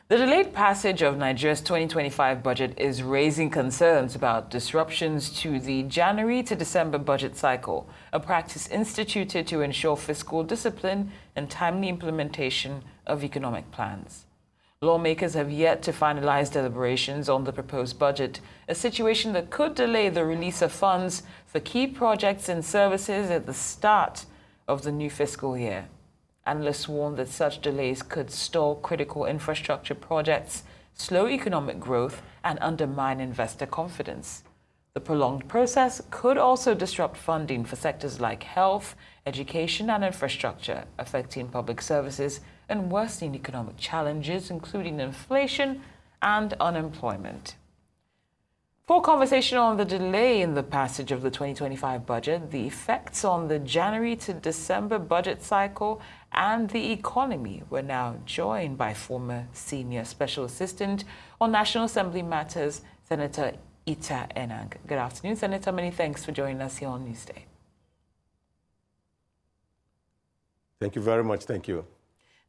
The delayed passage of Nigeria's 2025 budget is raising concerns about disruptions to the January to December budget cycle, a practice instituted to ensure fiscal discipline and timely implementation of economic plans. Lawmakers have yet to finalize deliberations on the proposed budget, a situation that could delay the release of funds for key projects and services at the start of the new fiscal year. Analysts warn that such delays could stall critical infrastructure projects, slow economic growth, and undermine investor confidence. The prolonged process could also disrupt funding for sectors like health, education, and infrastructure, affecting public services and worsening economic challenges, including inflation and unemployment. For conversation on the delay in the passage of the 2025 budget, the effects on the January to December budget cycle, and the economy, we're now joined by former Senior Special Assistant on National Assembly Matters, Senator Ita Enang. Good afternoon, Senator. Many thanks for joining us here on Newsday. Thank you very much. Thank you.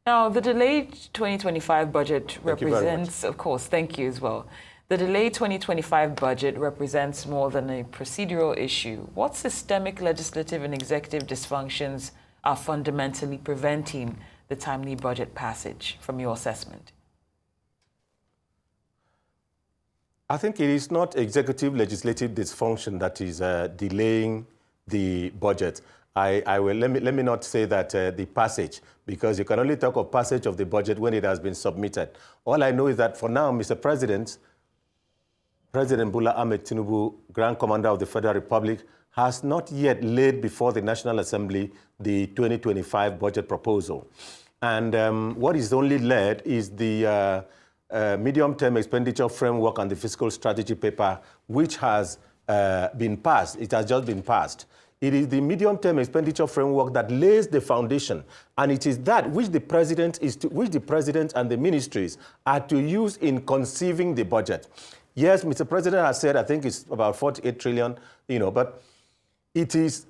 Now, the delayed 2025 budget represents, of course, thank you as well. The delayed 2025 budget represents more than a procedural issue. What systemic legislative and executive dysfunctions are fundamentally preventing the timely budget passage, from your assessment? I think it is not executive legislative dysfunction that is delaying the budget. Let me not say that the passage, because you can only talk of passage of the budget when it has been submitted. All I know is that for now, Mr. President Bola Ahmed Tinubu, Grand Commander of the Federal Republic, has not yet laid before the National Assembly the 2025 budget proposal. And what is only led is the Medium-Term Expenditure Framework and the Fiscal Strategy Paper, which has been passed. It has just been passed. It is the Medium-Term Expenditure Framework that lays the foundation, and it is that which the President and the ministries are to use in conceiving the budget. Yes, Mr. President has said, I think it's about 48 trillion, but it is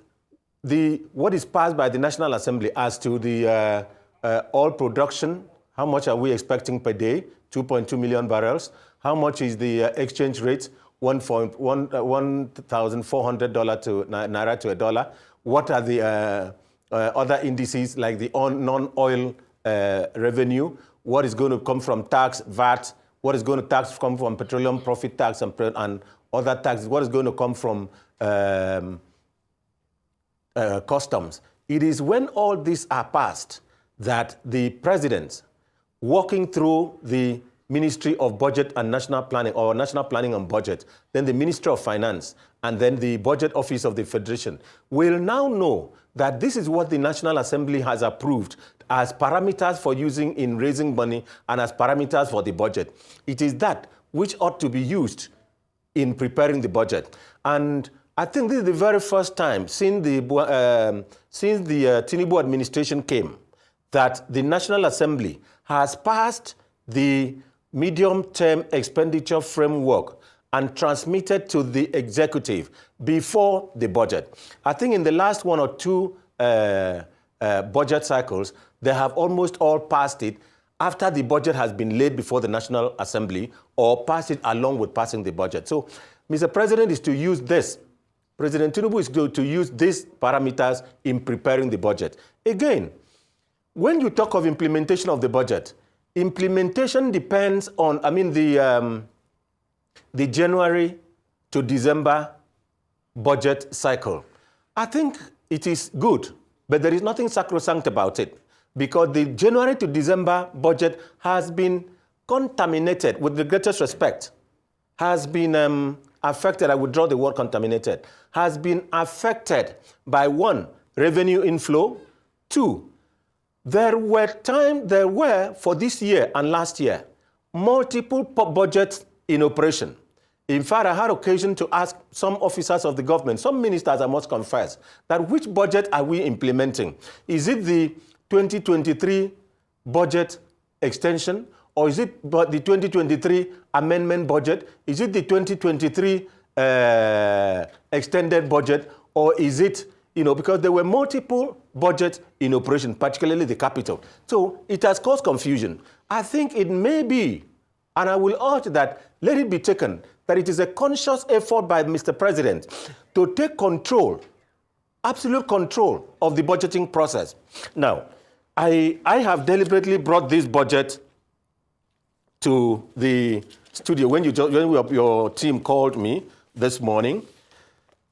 what is passed by the National Assembly as to the oil production. How much are we expecting per day? 2.2 million barrels. How much is the exchange rate? $1,400 to naira to a dollar. What are the other indices like the non-oil revenue? What is going to come from tax, VAT? What is going to come from petroleum profit tax and other taxes? What is going to come from customs? It is when all these are passed that the president, working through the Ministry of Budget and National Planning, or National Planning and Budget, then the Ministry of Finance, and then the Budget Office of the Federation, will now know that this is what the National Assembly has approved as parameters for using in raising money and as parameters for the budget. It is that which ought to be used in preparing the budget. And I think this is the very first time since the Tinubu administration came that the National Assembly has passed the Medium-Term Expenditure Framework and transmitted to the executive before the budget. I think in the last one or two budget cycles, they have almost all passed it after the budget has been laid before the National Assembly, or passed it along with passing the budget. So, Mr. President is to use this. President Tinubu is going to use these parameters in preparing the budget. Again, when you talk of implementation of the budget, implementation depends on, the January to December budget cycle. I think it is good, but there is nothing sacrosanct about it, because the January to December budget has been contaminated, with the greatest respect, has been affected, I would draw the word contaminated, has been affected by 1, revenue inflow, 2, there were for this year and last year, multiple budgets in operation. In fact, I had occasion to ask some officers of the government, some ministers, I must confess, that which budget are we implementing? Is it the 2023 budget extension, or is it the 2023 amendment budget? Is it the 2023 extended budget, or is it, because there were multiple budgets in operation, particularly the capital. So it has caused confusion. I think it may be, and I will urge that, let it be taken, that it is a conscious effort by Mr. President to take control, absolute control of the budgeting process. Now, I have deliberately brought this budget to the studio when your team called me this morning.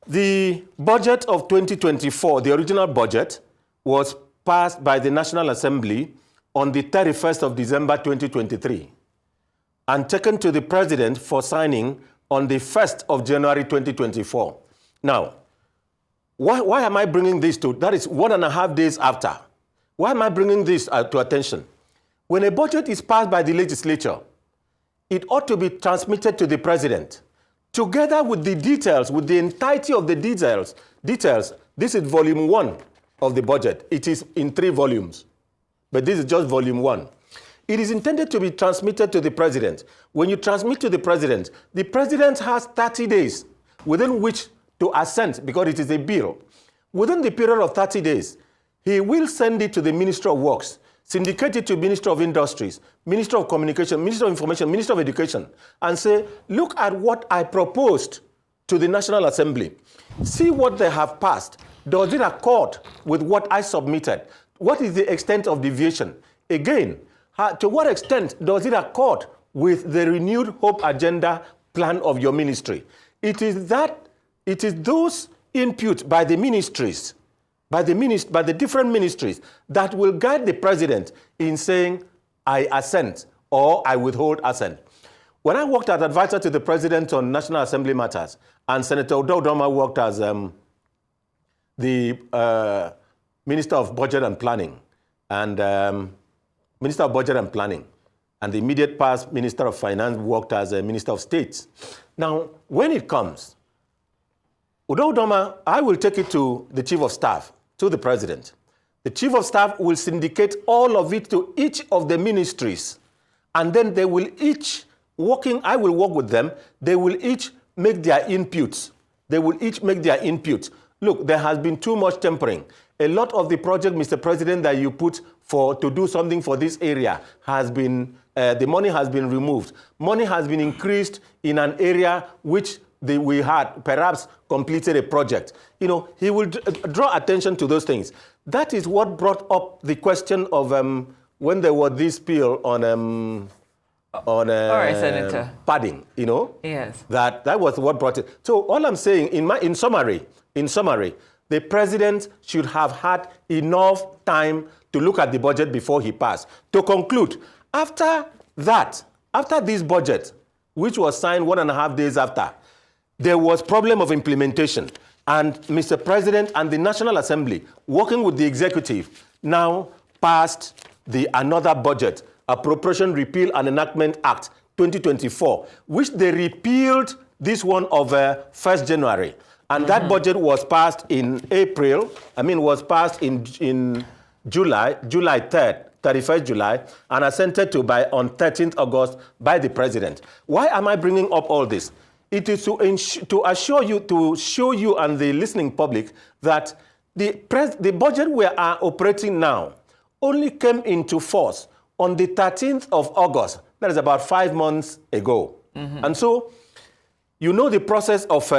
The budget of 2024, the original budget, was passed by the National Assembly on the 31st of December 2023 and taken to the President for signing on the 1st of January 2024. Now, why am I bringing this to? That is 1.5 days after. Why am I bringing this to attention? When a budget is passed by the legislature, it ought to be transmitted to the President, together with the details, with the entirety of the details. This is volume 1 of the budget. It is in 3 volumes, but this is just volume 1. It is intended to be transmitted to the President. When you transmit to the President has 30 days within which to assent, because it is a bill. Within the period of 30 days, he will send it to the Minister of Works, syndicate it to Minister of Industries, Minister of Communication, Minister of Information, Minister of Education, and say, look at what I proposed to the National Assembly. See what they have passed. Does it accord with what I submitted? What is the extent of deviation? Again, to what extent does it accord with the renewed hope agenda plan of your ministry? It is those inputs by the ministries, by the different ministries, that will guide the President in saying, I assent or I withhold assent. When I worked as advisor to the President on National Assembly matters, and Senator Udoma worked as the Minister of Budget and Planning, and the immediate past Minister of Finance worked as a Minister of State. Now, when it comes, Udoma, I will take it to the Chief of Staff, to the President. The Chief of Staff will syndicate all of it to each of the ministries, and then they will each, I will work with them, they will each make their inputs. Look, there has been too much tempering. A lot of the project, Mr. President, that you put to do something for this area has been, the money has been removed. Money has been increased in an area which we had perhaps completed a project. He will draw attention to those things. That is what brought up the question of when there was this bill on all right, Senator. Padding, Yes. That was what brought it. So all I'm saying, in summary, the President should have had enough time to look at the budget before he passed. To conclude, after this budget, which was signed 1.5 days after, there was problem of implementation. And Mr. President and the National Assembly, working with the executive, now passed another budget, Appropriation Repeal and Enactment Act 2024, which they repealed this one of 1st January. And that budget was passed in July 3rd, 31st July, and assented to on 13th August by the President. Why am I bringing up all this? It is to show you and the listening public that the budget we are operating now only came into force on the 13th of August. That is about 5 months ago. And so, the process of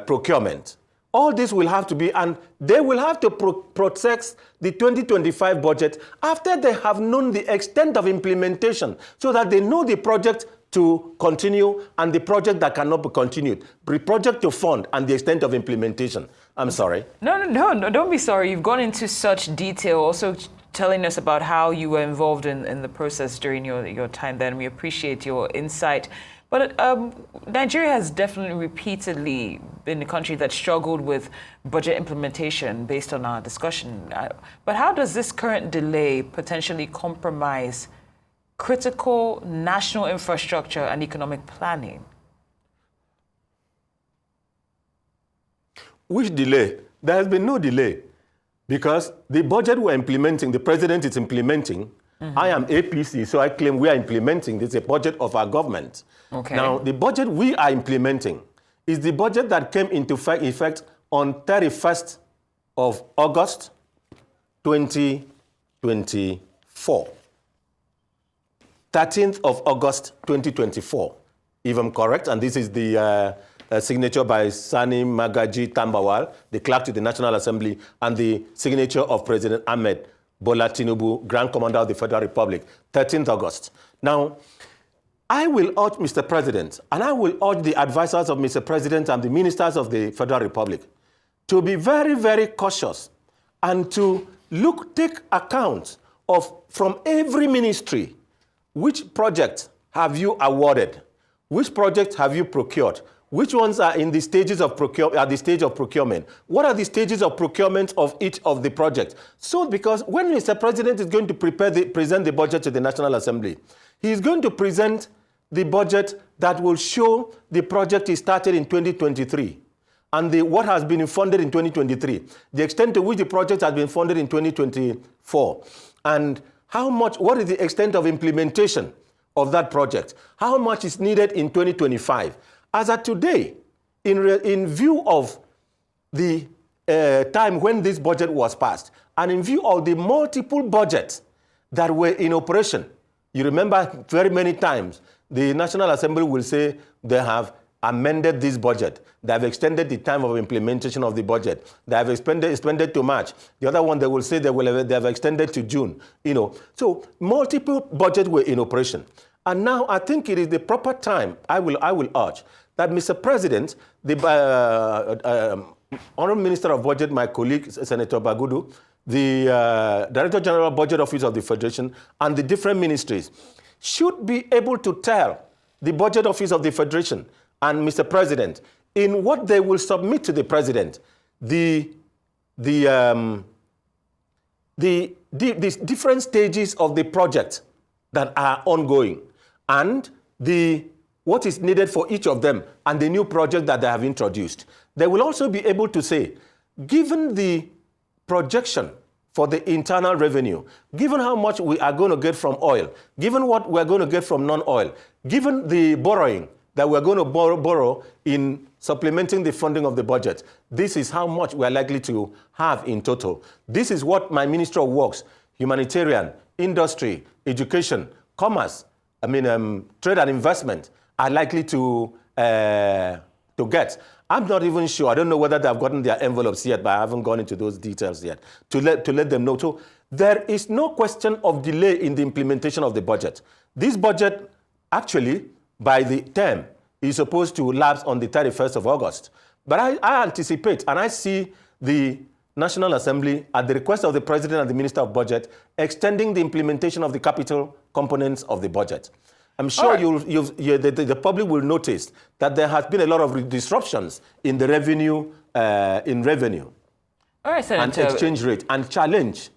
procurement. All this will have to be, and they will have to protect the 2025 budget after they have known the extent of implementation, so that they know the project to continue and the project that cannot be continued, the project to fund and the extent of implementation. I'm sorry. No, don't be sorry. You've gone into such detail, also telling us about how you were involved in the process during your time there, and we appreciate your insight. But Nigeria has definitely repeatedly been a country that struggled with budget implementation based on our discussion. But how does this current delay potentially compromise critical national infrastructure and economic planning? Which delay? There has been no delay, because the budget we're implementing, the President is implementing. I am APC, so I claim we are implementing. This is a budget of our government. Okay. Now, the budget we are implementing is the budget that came into effect on 31st of August 2024. 13th of August 2024, if I'm correct, and this is the signature by Sani Magaji Tambawal, the clerk to the National Assembly, and the signature of President Ahmed Bola Tinubu, Grand Commander of the Federal Republic, 13th August. Now, I will urge Mr. President, and I will urge the advisors of Mr. President and the ministers of the Federal Republic to be very, very cautious and to take account of, from every ministry, which project have you awarded, which project have you procured, which ones are in the stages of procurement, what are the stages of procurement of each of the projects. So because when Mr. President is going to present the budget to the National Assembly, he is going to present the budget that will show the project is started in 2023 and what has been funded in 2023, the extent to which the project has been funded in 2024, and how much, what is the extent of implementation of that project, how much is needed in 2025. As of today, in view of the time when this budget was passed, and in view of the multiple budgets that were in operation, you remember very many times the National Assembly will say they have amended this budget. They have extended the time of implementation of the budget. They have expanded to March. The other one, they will say they have extended to June. So multiple budgets were in operation. And now I think it is the proper time, I will urge, that Mr. President, the Honorable Minister of Budget, my colleague, Senator Bagudu, the Director General Budget Office of the Federation, and the different ministries should be able to tell the Budget Office of the Federation and Mr. President, in what they will submit to the President, the different stages of the project that are ongoing, and what is needed for each of them, and the new project that they have introduced. They will also be able to say, given the projection for the internal revenue, given how much we are going to get from oil, given what we're going to get from non-oil, given the borrowing that we're going to borrow in supplementing the funding of the budget, this is how much we're likely to have in total. This is what my Ministry of Works, Humanitarian, Industry, Education, Commerce, Trade and Investment are likely to get. I'm not even sure. I don't know whether they've gotten their envelopes yet, but I haven't gone into those details yet to let them know. So there is no question of delay in the implementation of the budget. This budget, actually, by the term, is supposed to lapse on the 31st of August. But I anticipate, and I see the National Assembly, at the request of the President and the Minister of Budget, extending the implementation of the capital components of the budget. I'm sure the public will notice that there has been a lot of disruptions in the revenue, All right, Senator. And exchange rate, and challenge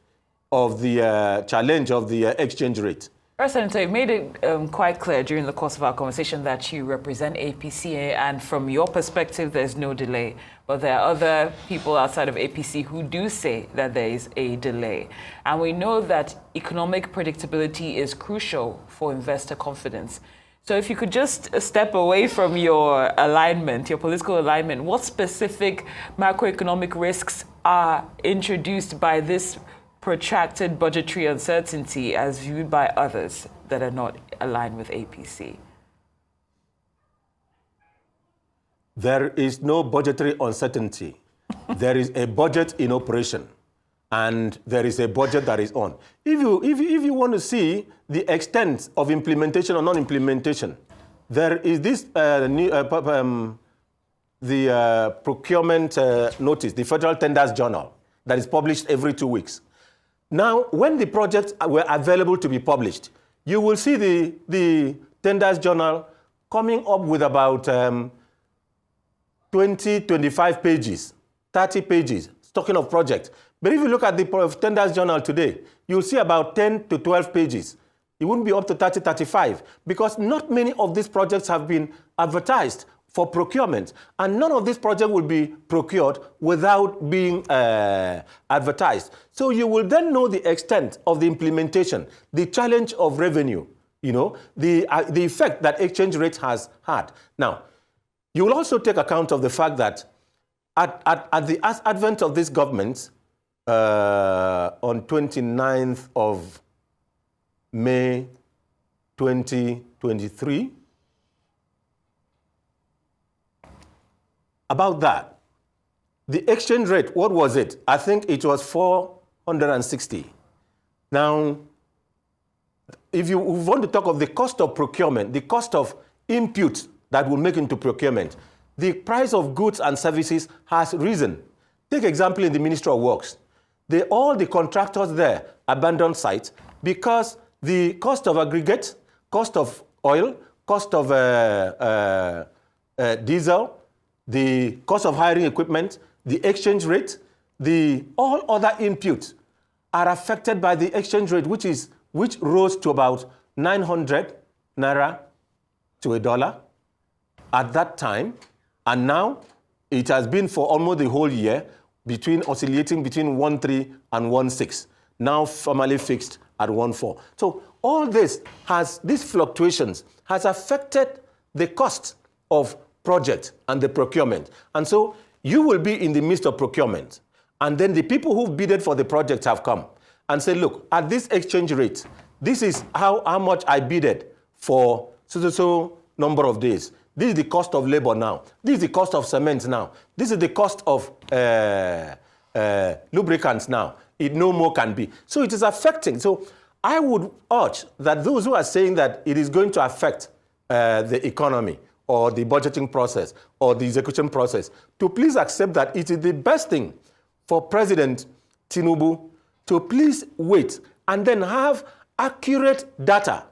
of the exchange rate. All right, Senator, you made it quite clear during the course of our conversation that you represent APCA, and from your perspective, there's no delay. But there are other people outside of APC who do say that there is a delay. And we know that economic predictability is crucial for investor confidence. So if you could just step away from your alignment, your political alignment, what specific macroeconomic risks are introduced by this protracted budgetary uncertainty as viewed by others that are not aligned with APC? There is no budgetary uncertainty. There is a budget in operation, and there is a budget that is on. If you want to see the extent of implementation or non-implementation, there is this procurement notice, the Federal Tenders Journal, that is published every 2 weeks. Now, when the projects were available to be published, you will see the Tenders Journal coming up with about 20, 25 pages, 30 pages, talking of projects. But if you look at the Tenders Journal today, you'll see about 10 to 12 pages. It wouldn't be up to 30, 35, because not many of these projects have been advertised for procurement, and none of these projects will be procured without being advertised. So you will then know the extent of the implementation, the challenge of revenue, the effect that exchange rate has had. Now, you will also take account of the fact that At the advent of this government, on 29th of May 2023, about that, the exchange rate, what was it? I think it was 460. Now, if you want to talk of the cost of procurement, the cost of input that will make into procurement, the price of goods and services has risen. Take example in the Ministry of Works. All the contractors there abandoned sites because the cost of aggregate, cost of oil, cost of diesel, the cost of hiring equipment, the exchange rate, all other inputs are affected by the exchange rate, which rose to about 900 naira to $1 at that time. And now it has been for almost the whole year oscillating between 1.3 and 1.6, now formally fixed at 1.4. So all these fluctuations has affected the cost of project and the procurement. And so you will be in the midst of procurement. And then the people who bidded for the project have come and said, look, at this exchange rate, this is how much I bidded for so number of days. This is the cost of labor now. This is the cost of cement now. This is the cost of lubricants now. It no more can be. So it is affecting. So I would urge that those who are saying that it is going to affect the economy or the budgeting process or the execution process, to please accept that it is the best thing for President Tinubu to please wait and then have accurate data,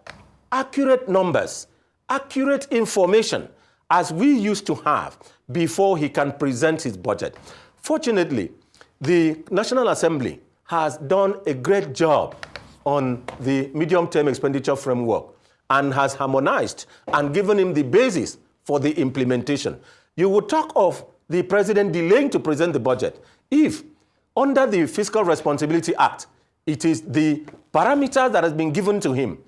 accurate numbers, accurate information as we used to have before he can present his budget. Fortunately, the National Assembly has done a great job on the Medium-Term Expenditure Framework and has harmonized and given him the basis for the implementation. You would talk of the president delaying to present the budget if, under the Fiscal Responsibility Act, it is the parameters that has been given to him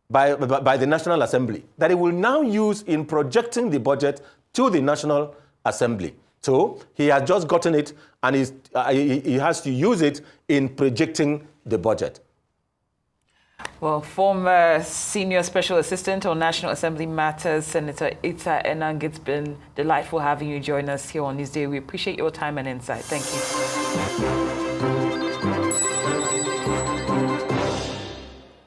by the National Assembly that he will now use in projecting the budget to the National Assembly. So he has just gotten it and he has to use it in projecting the budget. Well, former Senior Special Assistant on National Assembly Matters, Senator Ita Enang, it's been delightful having you join us here on Newsday. We appreciate your time and insight. Thank you.